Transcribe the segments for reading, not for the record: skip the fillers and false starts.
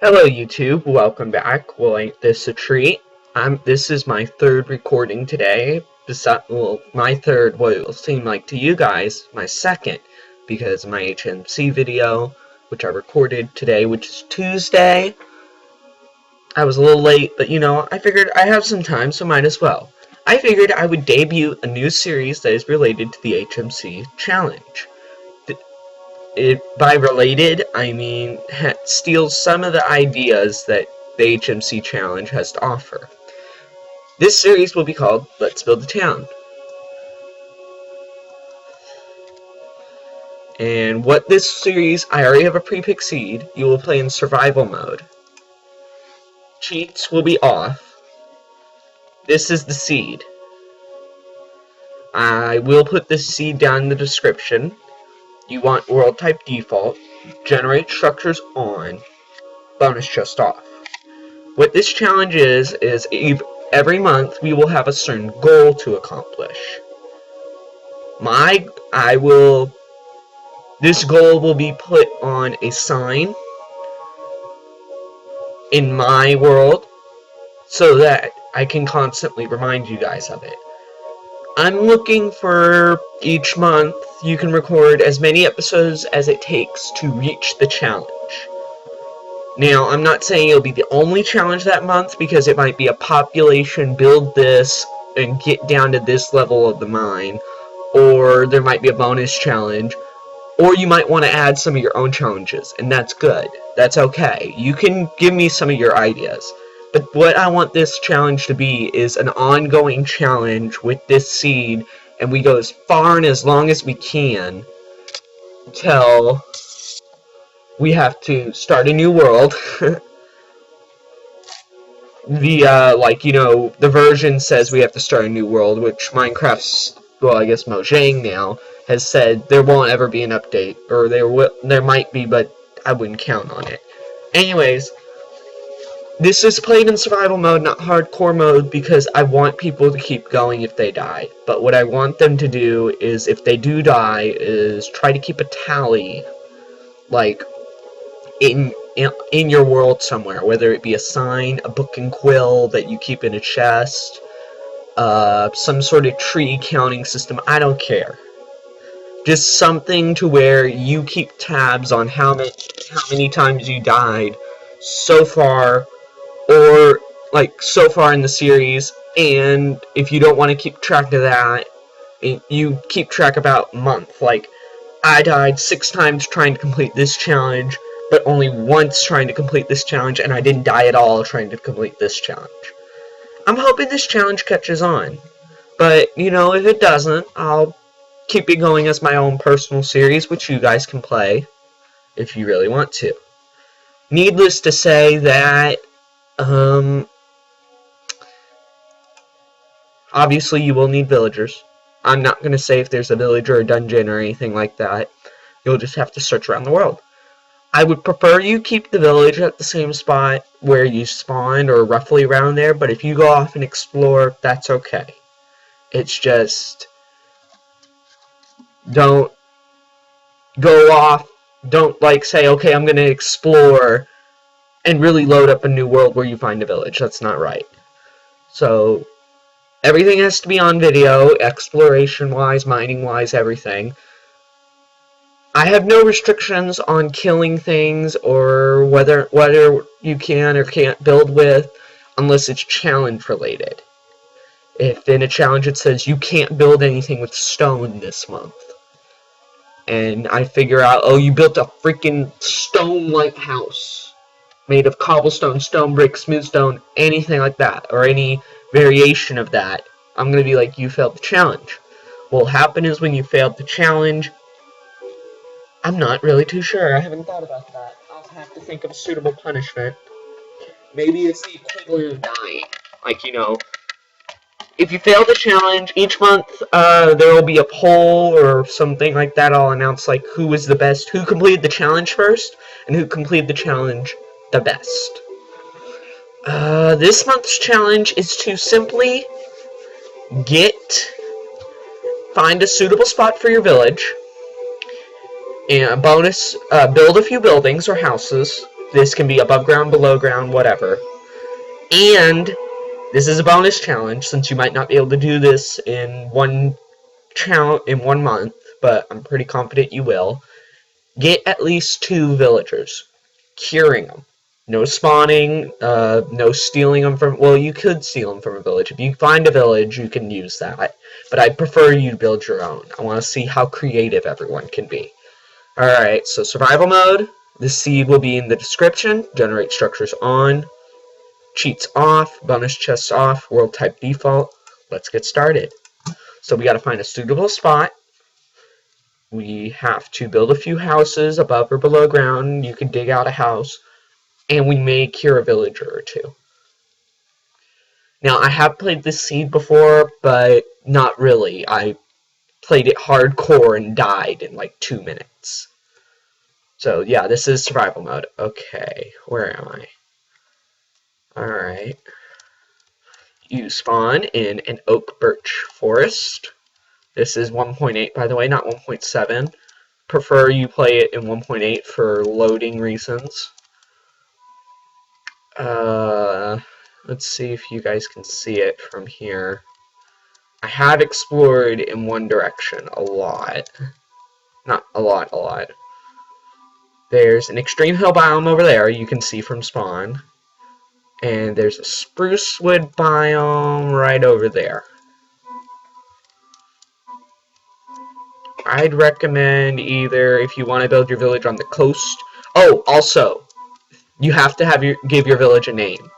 Hello YouTube, welcome back. Well, ain't this a treat? This is my third recording today. My third, what it will seem like to you guys, my second, because my HMC video, which I recorded today, which is Tuesday. I was a little late, but I figured I have some time, so might as well. I figured I would debut a new series that is related to the HMC challenge. By related, I mean steals some of the ideas that the HMC Challenge has to offer. This series will be called Let's Build a Town. And what this series, I already have a pre-picked seed. You will play in survival mode. Cheats will be off. This is the seed. I will put this seed down in the description. You want world type default, generate structures on, bonus chest off. What this challenge is every month we will have a certain goal to accomplish. This goal will be put on a sign in my world so that I can constantly remind you guys of it. I'm looking for each month you can record as many episodes as it takes to reach the challenge. Now, I'm not saying it'll be the only challenge that month because it might be a population build this and get down to this level of the mine, or there might be a bonus challenge, or you might want to add some of your own challenges, and that's good. That's okay. You can give me some of your ideas. But what I want this challenge to be is an ongoing challenge with this seed, and we go as far and as long as we can till we have to start a new world. The version says we have to start a new world, which Minecraft's, well, I guess Mojang now has said there won't ever be an update, or there might be, but I wouldn't count on it. Anyways, this is played in survival mode, not hardcore mode, because I want people to keep going if they die. But what I want them to do is, if they do die, is try to keep a tally, like, in your world somewhere, whether it be a sign, a book and quill that you keep in a chest, some sort of tree counting system, I don't care. Just something to where you keep tabs on how many times you died so far, or so far in the series, and if you don't want to keep track of that, you keep track about month. Like, I died 6 times trying to complete this challenge, but only once trying to complete this challenge, and I didn't die at all trying to complete this challenge. I'm hoping this challenge catches on, but if it doesn't, I'll keep it going as my own personal series, which you guys can play if you really want to. Needless to say that obviously you will need villagers. I'm not going to say if there's a village or a dungeon or anything like that. You'll just have to search around the world. I would prefer you keep the village at the same spot where you spawned, or roughly around there, but if you go off and explore, that's okay. It's just, don't go off, don't say, okay, I'm going to explore and really load up a new world where you find a village. That's not right. So, everything has to be on video, exploration-wise, mining-wise, everything. I have no restrictions on killing things or whether you can or can't build with, unless it's challenge-related. If in a challenge it says you can't build anything with stone this month, and I figure out, oh, you built a freaking stone-like house made of cobblestone, stone brick, smooth stone, anything like that, or any variation of that, I'm going to be like, you failed the challenge. What will happen is when you failed the challenge, I'm not really too sure. I haven't thought about that. I'll have to think of a suitable punishment. Maybe it's the equivalent of dying. If you fail the challenge, each month there will be a poll or something like that. I'll announce who was the best, who completed the challenge first, and who completed the challenge the best. This month's challenge is to simply find a suitable spot for your village, and bonus, build a few buildings or houses, This can be above ground, below ground, whatever. And this is a bonus challenge, since you might not be able to do this in one month, but I'm pretty confident you will. Get at least 2 villagers, curing them. No spawning, no stealing them from... Well, you could steal them from a village. If you find a village, you can use that. But I'd prefer you to build your own. I want to see how creative everyone can be. Alright, so survival mode. The seed will be in the description. Generate structures on. Cheats off. Bonus chests off. World type default. Let's get started. So we got to find a suitable spot. We have to build a few houses above or below ground. You can dig out a house. And we may cure a villager or 2. Now, I have played this seed before, but not really. I played it hardcore and died in like 2 minutes. So, yeah, this is survival mode. Okay, where am I? Alright. You spawn in an oak birch forest. This is 1.8, by the way, not 1.7. Prefer you play it in 1.8 for loading reasons. Let's see if you guys can see it from here. I have explored in one direction a lot. Not a lot, a lot. There's an extreme hill biome over there, you can see from spawn. And there's a spruce wood biome right over there. I'd recommend either, if you want to build your village on the coast. Oh, also, you have to give your village a name.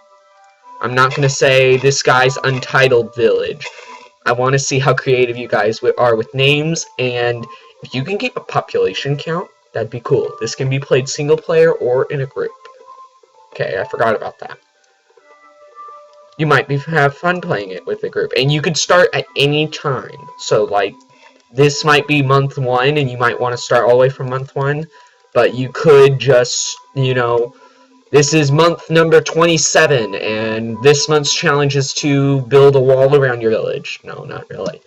I'm not going to say this guy's Untitled Village. I want to see how creative you guys are with names, and if you can keep a population count, that'd be cool. This can be played single player or in a group. Okay, I forgot about that. You might have fun playing it with a group, and you could start at any time. So, like, this might be month 1, and you might want to start all the way from month 1, but you could just, you know, this is month number 27, and this month's challenge is to build a wall around your village. No, not really.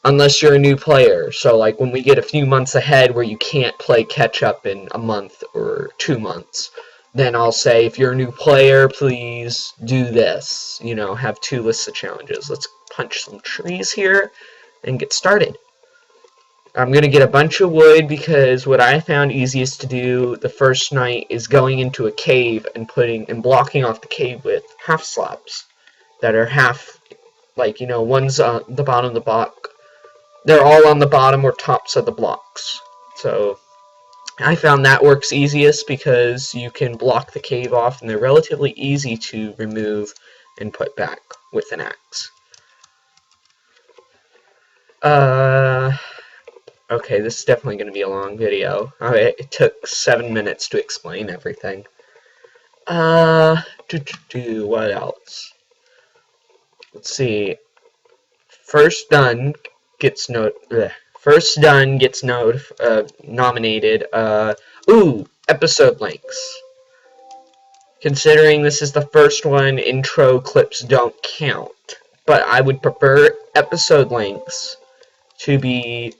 Unless you're a new player. So, like, when we get a few months ahead where you can't play catch-up in a month or 2 months, then I'll say, if you're a new player, please do this. You know, have 2 lists of challenges. Let's punch some trees here and get started. I'm going to get a bunch of wood because what I found easiest to do the first night is going into a cave and blocking off the cave with half slabs that are half, like, you know, one's on the bottom of the block. They're all on the bottom or tops of the blocks. So I found that works easiest because you can block the cave off and they're relatively easy to remove and put back with an axe. Okay, this is definitely going to be a long video. It took 7 minutes to explain everything. What else? Let's see. First done gets nominated. Episode links. Considering this is the first one, intro clips don't count. But I would prefer episode links to be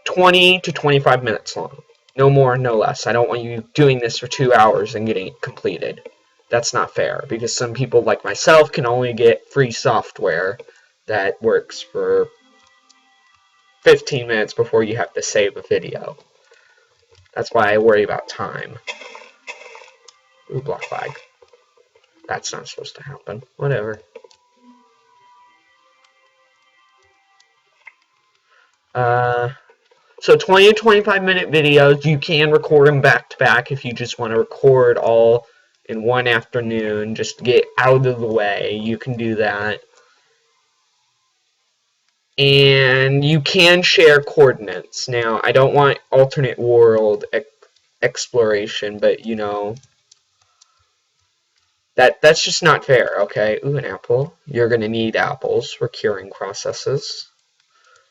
20 to 25 minutes long. No more, no less. I don't want you doing this for 2 hours and getting it completed. That's not fair, because some people like myself can only get free software that works for 15 minutes before you have to save a video. That's why I worry about time. Ooh, block flag. That's not supposed to happen. Whatever. So 20 to 25 minute videos, you can record them back to back if you just want to record all in one afternoon, just to get out of the way. You can do that. And you can share coordinates. Now, I don't want alternate world exploration, but you know, that's just not fair, okay? Ooh, an apple. You're gonna need apples for curing processes.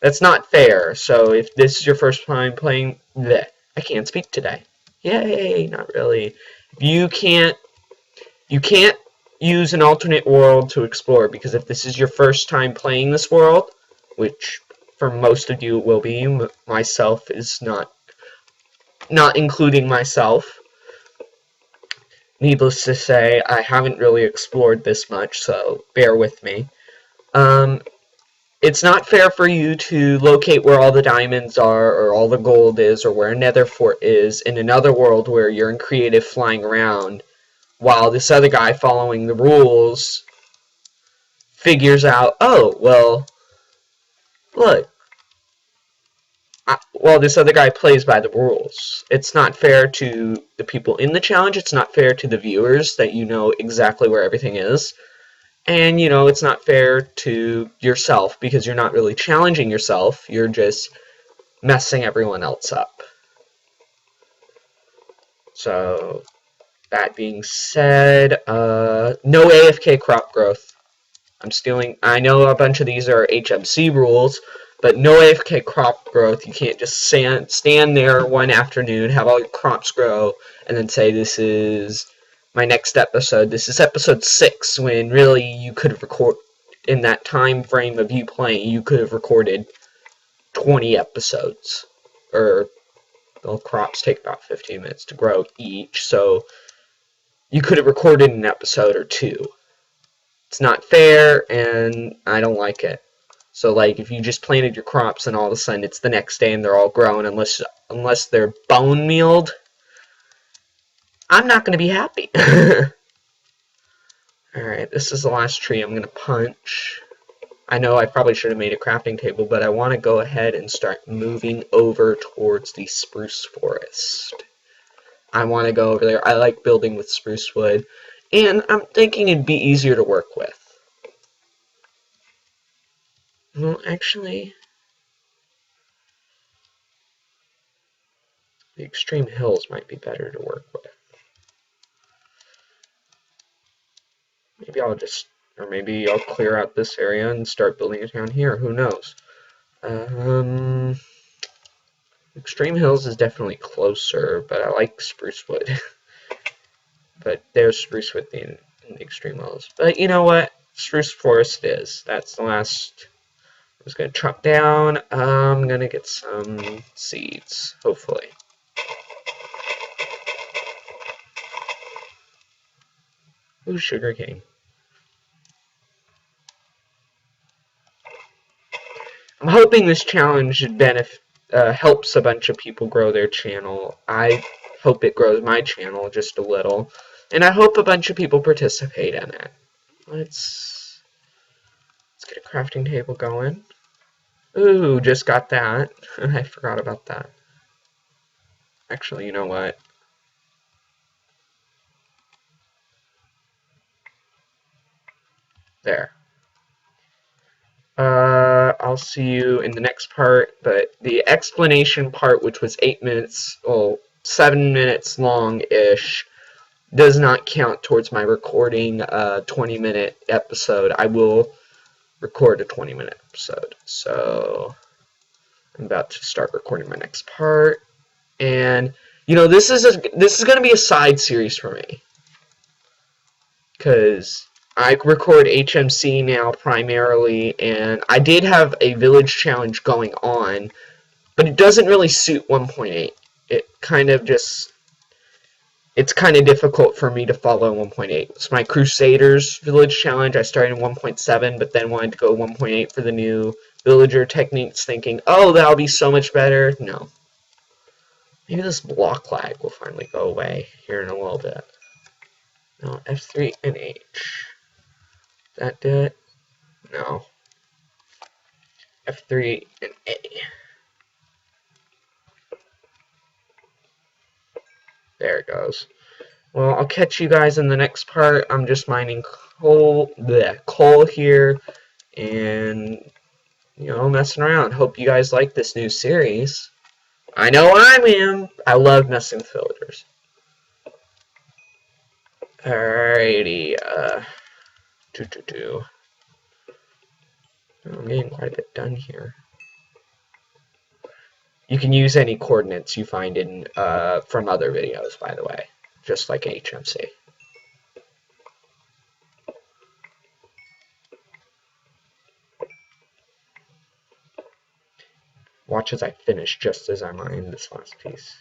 That's not fair. So if this is your first time playing, I can't speak today. Yay, not really. You can't use an alternate world to explore, because if this is your first time playing this world, which for most of you it will be. Myself is not including myself. Needless to say, I haven't really explored this much, so bear with me. It's not fair for you to locate where all the diamonds are, or all the gold is, or where a nether fort is, in another world where you're in creative flying around, while this other guy following the rules figures out, oh, well, look, well, this other guy plays by the rules. It's not fair to the people in the challenge, it's not fair to the viewers that you know exactly where everything is. And, you know, it's not fair to yourself because you're not really challenging yourself, you're just messing everyone else up. So, that being said, no AFK crop growth. I know a bunch of these are HMC rules, but no AFK crop growth. You can't just stand there one afternoon, have all your crops grow, and then say, this is my next episode. This is episode 6, when really you could have recorded, in that time frame of you playing, you could have recorded 20 episodes. Or, well, crops take about 15 minutes to grow each, so you could have recorded an episode or 2. It's not fair, and I don't like it. So, like, if you just planted your crops and all of a sudden it's the next day and they're all grown, unless they're bone mealed, I'm not going to be happy. Alright, this is the last tree I'm going to punch. I know I probably should have made a crafting table, but I want to go ahead and start moving over towards the spruce forest. I want to go over there. I like building with spruce wood, and I'm thinking it'd be easier to work with. Well, actually, the extreme hills might be better to work with. Maybe I'll clear out this area and start building a town here. Who knows? Extreme Hills is definitely closer, but I like Sprucewood. But there's Sprucewood in the Extreme Hills. But you know what? Spruce Forest is. That's the last. I was going to chop down. I'm going to get some seeds, hopefully. Ooh, sugarcane. I'm hoping this challenge helps a bunch of people grow their channel. I hope it grows my channel just a little. And I hope a bunch of people participate in it. Let's get a crafting table going. Ooh, just got that. I forgot about that. Actually, you know what? There. I'll see you in the next part, but the explanation part, which was 8 minutes, well, 7 minutes long-ish, does not count towards my recording a 20-minute episode. I will record a 20-minute episode. So I'm about to start recording my next part, and you know, this is going to be a side series for me, because I record HMC now primarily, and I did have a village challenge going on, but it doesn't really suit 1.8. It's kind of difficult for me to follow 1.8. It's my Crusaders village challenge. I started in 1.7, but then wanted to go 1.8 for the new villager techniques, thinking, oh, that'll be so much better. No. Maybe this block lag will finally go away here in a little bit. No, F3 and H. That do it? No. F3 and A. There it goes. Well, I'll catch you guys in the next part. I'm just mining coal here, and, you know, messing around. Hope you guys like this new series. I know I am. I love messing with villagers. Alrighty, I'm getting quite a bit done here. You can use any coordinates you find in from other videos, by the way, just like HMC. Watch as I finish just as I mine this last piece.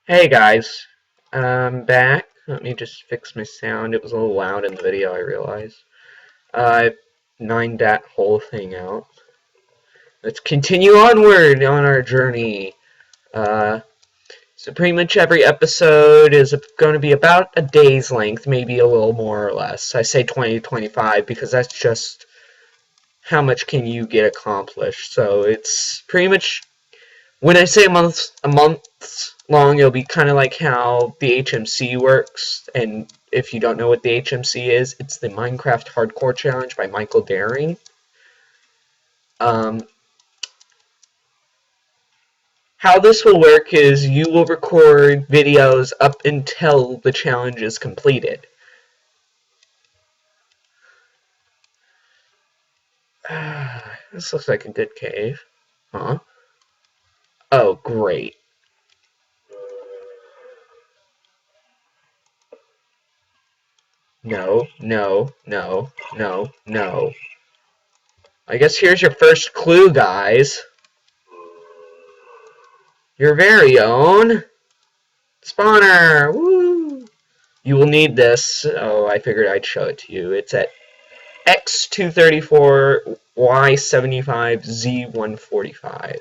Hey guys, I'm back. Let me just fix my sound. It was a little loud in the video, I realized. I mined that whole thing out. Let's continue onward on our journey. So pretty much every episode is going to be about a day's length, maybe a little more or less. I say 20 to 25 because that's just how much can you get accomplished. So it's pretty much, when I say a month long, it'll be kind of like how the HMC works. And if you don't know what the HMC is, it's the Minecraft Hardcore Challenge by Michael Daring. How this will work is you will record videos up until the challenge is completed. This looks like a good cave. Huh? Oh, great. No, no, no, no, no. I guess here's your first clue, guys. Your very own spawner! Woo! You will need this. Oh, I figured I'd show it to you. It's at X234, Y75, Z145.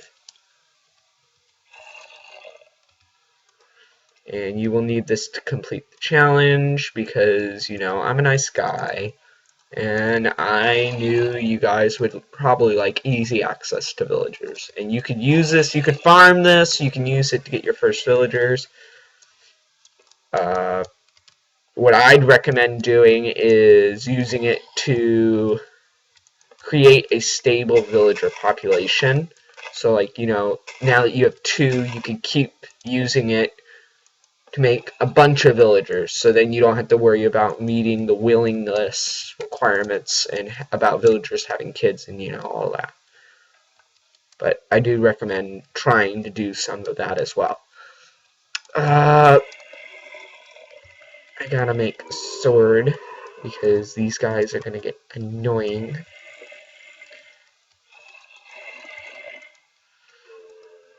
And you will need this to complete the challenge because, you know, I'm a nice guy. And I knew you guys would probably like easy access to villagers. And you could use this, you could farm this, you can use it to get your first villagers. What I'd recommend doing is using it to create a stable villager population. So, like, you know, now that you have 2, you can keep using it to make a bunch of villagers, so then you don't have to worry about meeting the willingness requirements and about villagers having kids and, you know, all that. But I do recommend trying to do some of that as well. I gotta make a sword because these guys are gonna get annoying.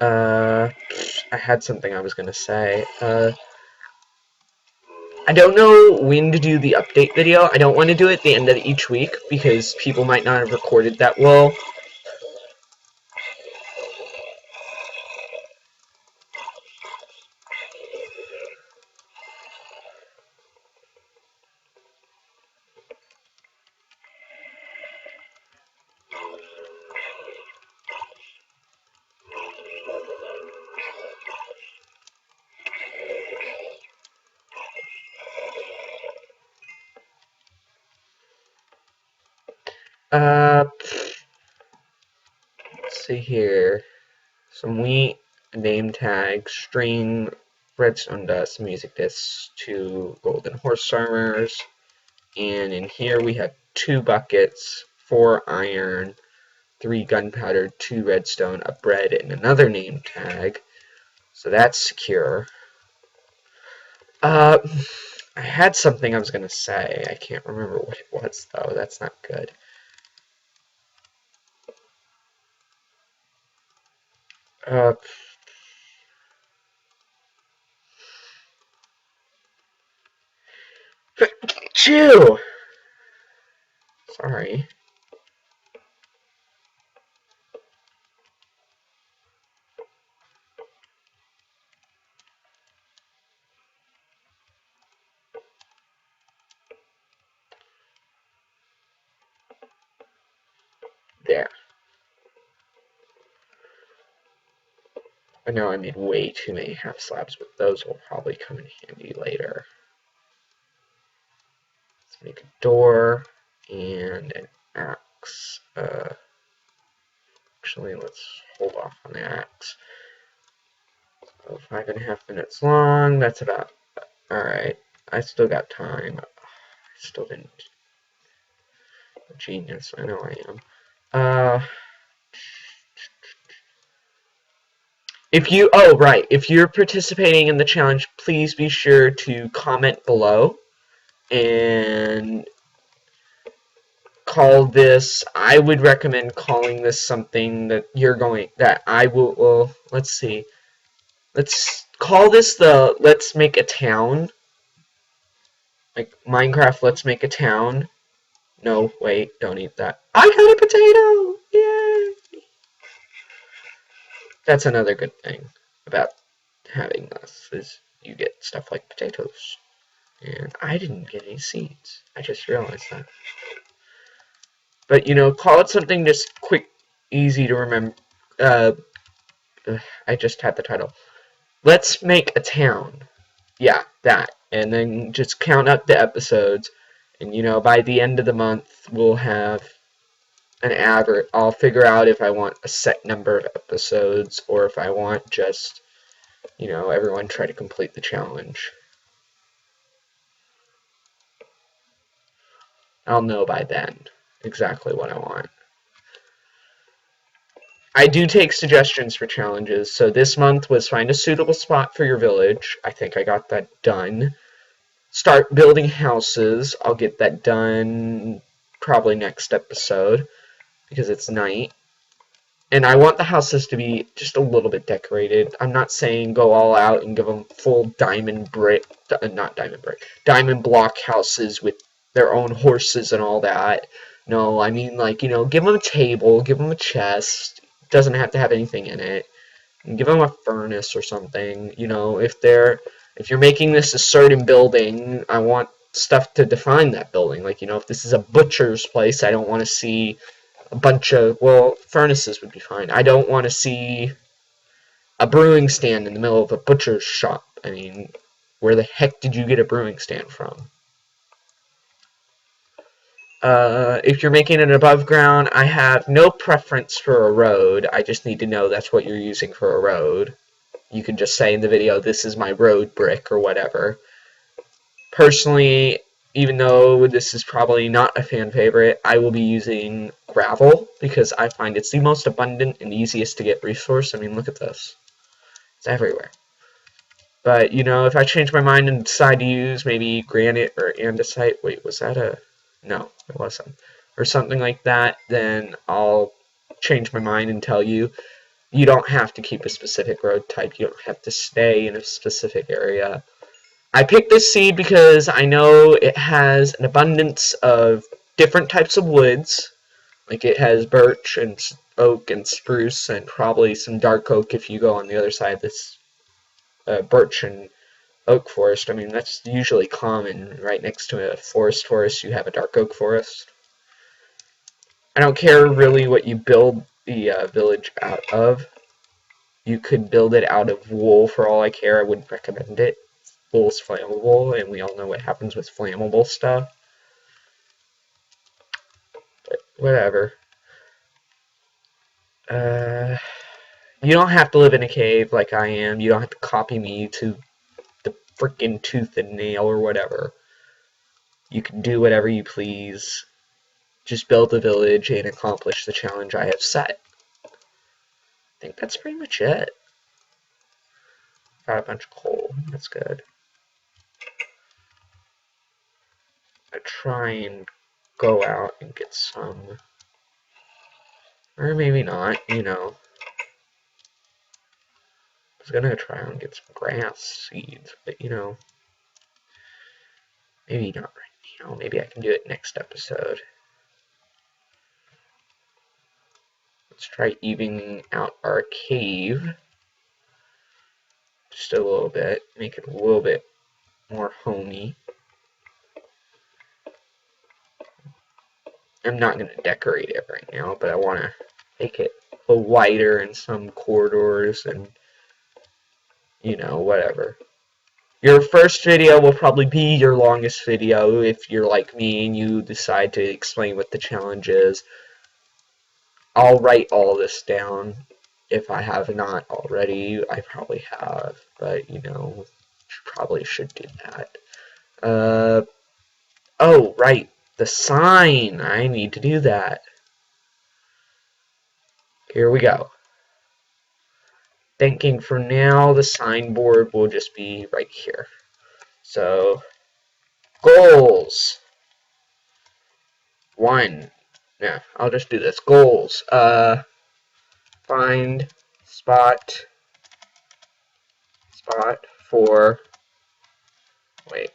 I had something I was gonna say. I don't know when to do the update video. I don't want to do it at the end of each week because people might not have recorded that well. Let's see here. Some wheat, name tag, string, redstone dust, music discs, 2 golden horse armors, and in here we have 2 buckets, 4 iron, 3 gunpowder, 2 redstone, a bread, and another name tag. So that's secure. I had something I was gonna say. I can't remember what it was though. That's not good. Chew! Sorry. There. I know I made way too many half slabs, but those will probably come in handy later. Let's make a door and an axe. Actually, let's hold off on the axe. So 5.5 minutes long. That's about... Alright. I still got time. I still didn't... Genius. I know I am. If you're participating in the challenge, please be sure to comment below and call this, I would recommend calling this something that well, let's see. Let's call this let's make a town. Like, Minecraft, let's make a town. No, wait, don't eat that. I had a potato! Yay! That's another good thing about having this, is you get stuff like potatoes. And I didn't get any seeds. I just realized that. But, call it something just quick, easy to remember. I just had the title. Let's make a town. Yeah, that. And then just count up the episodes. And, by the end of the month, we'll have an average. I'll figure out if I want a set number of episodes or if I want just, everyone try to complete the challenge. I'll know by then exactly what I want. I do take suggestions for challenges. So this month was find a suitable spot for your village. I think I got that done. Start building houses. I'll get that done probably next episode because it's night. And I want the houses to be just a little bit decorated. I'm not saying go all out and give them full diamond block houses with their own horses and all that. No, I mean, like, give them a table, give them a chest. It doesn't have to have anything in it. And give them a furnace or something. If you're making this a certain building, I want stuff to define that building. Like, if this is a butcher's place, I don't want to see a bunch of, well, furnaces would be fine. I don't want to see a brewing stand in the middle of a butcher's shop. I mean, where the heck did you get a brewing stand from? If you're making it above ground, I have no preference for a road. I just need to know that's what you're using for a road. You can just say in the video, this is my road brick or whatever. Personally, even though this is probably not a fan favorite, I will be using gravel because I find it's the most abundant and easiest to get resource. I mean, look at this. It's everywhere. But, if I change my mind and decide to use maybe granite or andesite, wait, was that a... No, it wasn't. Or something like that, then I'll change my mind and tell you. You don't have to keep a specific road type. You don't have to stay in a specific area. I picked this seed because I know it has an abundance of different types of woods. Like, it has birch and oak and spruce and probably some dark oak if you go on the other side of this birch and oak forest. I mean, that's usually common. Right next to a forest, you have a dark oak forest. I don't care really what you build the village out of. You could build it out of wool for all I care. I wouldn't recommend it. Wool's flammable, and we all know what happens with flammable stuff. But whatever. You don't have to live in a cave like I am. You don't have to copy me to the frickin' tooth and nail or whatever. You can do whatever you please. Just build a village and accomplish the challenge I have set. I think that's pretty much it. Got a bunch of coal. That's good. I try and go out and get some. Or maybe not, I was gonna try and get some grass seeds, but maybe not right now. Maybe I can do it next episode. Let's try evening out our cave just a little bit, make it a little bit more homey. I'm not going to decorate it right now, but I want to make it a little wider in some corridors and, whatever. Your first video will probably be your longest video if you're like me and you decide to explain what the challenge is. I'll write all this down. If I have not already, I probably have, but, probably should do that. Oh, right. The sign! I need to do that. Here we go. Thinking for now the signboard will just be right here. So, goals. 1. Yeah, I'll just do this. Goals. Find spot for, wait.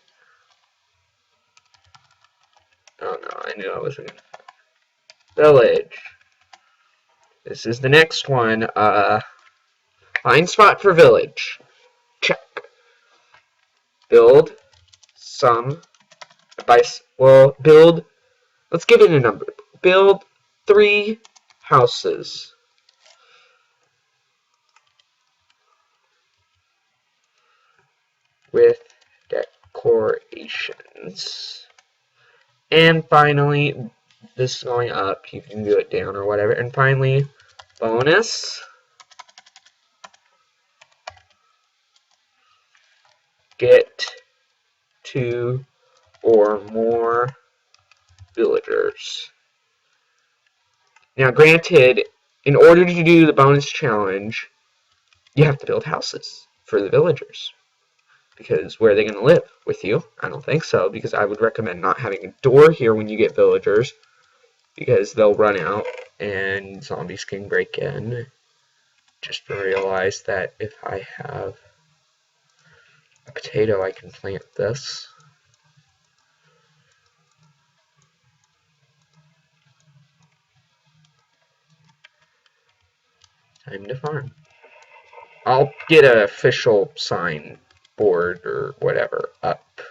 Oh no, I knew I wasn't gonna. Village. This is the next one. Find spot for village. Check. Build some build, let's give it a number. Build 3 houses. With decorations. And finally, this is going up, you can do it down or whatever. And finally, bonus. Get 2 or more villagers. Now, granted, in order to do the bonus challenge, you have to build houses for the villagers. Because where are they going to live? With you? I don't think so, because I would recommend not having a door here when you get villagers, because they'll run out and zombies can break in. Just realized that if I have a potato, I can plant this. Time to farm. I'll get an official sign board or whatever up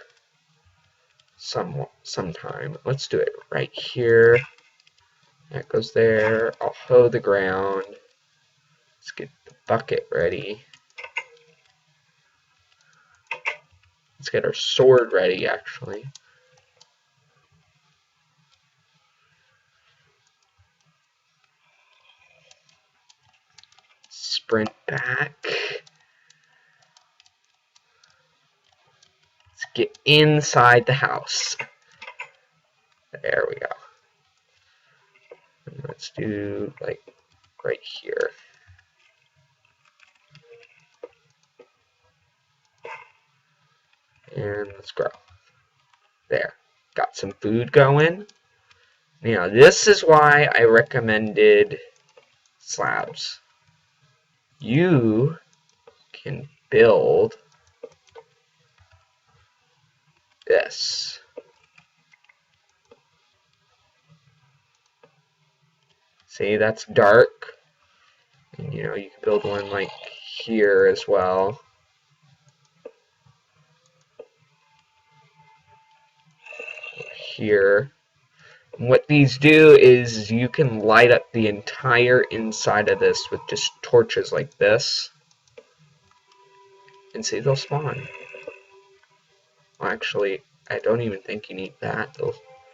sometime. Let's do it right here. That goes there. I'll hoe the ground. Let's get the bucket ready. Let's get our sword ready, actually. Sprint back. Let's get inside the house. There we go. And let's do, like, right here. And let's grow. There. Got some food going. Now, this is why I recommended slabs. You can build this. See, that's dark. And, you know, you can build one like here as well. Here. And what these do is you can light up the entire inside of this with just torches like this. And see, they'll spawn. Well, actually, I don't even think you need that.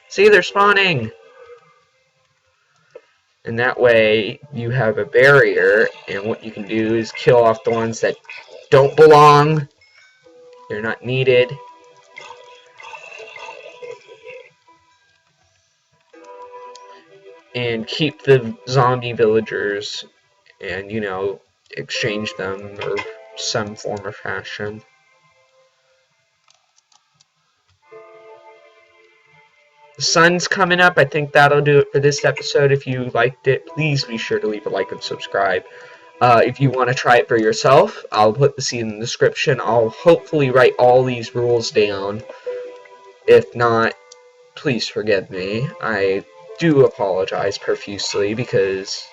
See, they're spawning! And that way, you have a barrier, and what you can do is kill off the ones that don't belong. They're not needed. And keep the zombie villagers and, you know, exchange them or some form or fashion. The sun's coming up. I think that'll do it for this episode. If you liked it, please be sure to leave a like and subscribe. If you want to try it for yourself, I'll put the seed in the description. I'll hopefully write all these rules down. If not, please forgive me. I do apologize profusely because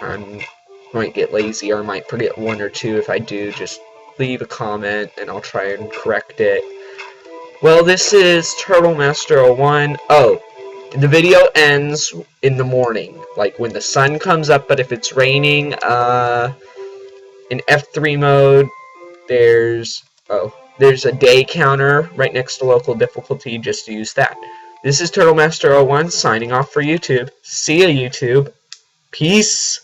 I might get lazy or might forget one or two. If I do, just leave a comment and I'll try and correct it. Well, this is Turtle Master 01. Oh, the video ends in the morning, like when the sun comes up, but if it's raining, in F3 mode, there's a day counter right next to local difficulty. Just use that. This is Turtle Master 01 signing off for YouTube. See ya, YouTube. Peace.